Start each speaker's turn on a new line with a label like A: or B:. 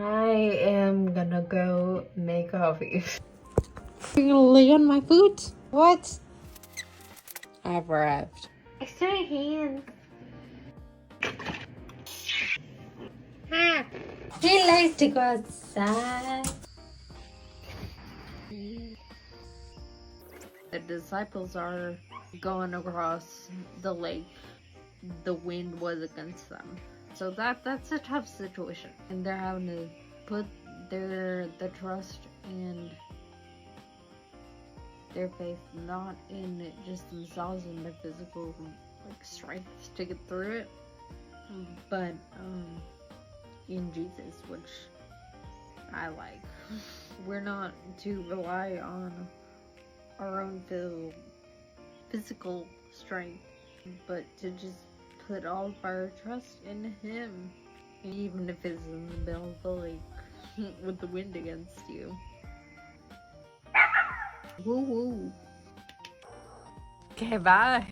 A: I am gonna go make coffee.
B: You're gonna lay on my foot? What? I've arrived.
A: It's my hands.
B: He likes to go outside. The disciples are going across the lake. The wind was against them. So that's a tough situation. And they're having to put the trust and their faith not in just themselves and their physical strength to get through it, but in Jesus, which I like. We're not to rely on our own physical strength, but to just put all of our trust in Him, even if it's in the middle of the lake with the wind against you. Woo woo. Okay, bye.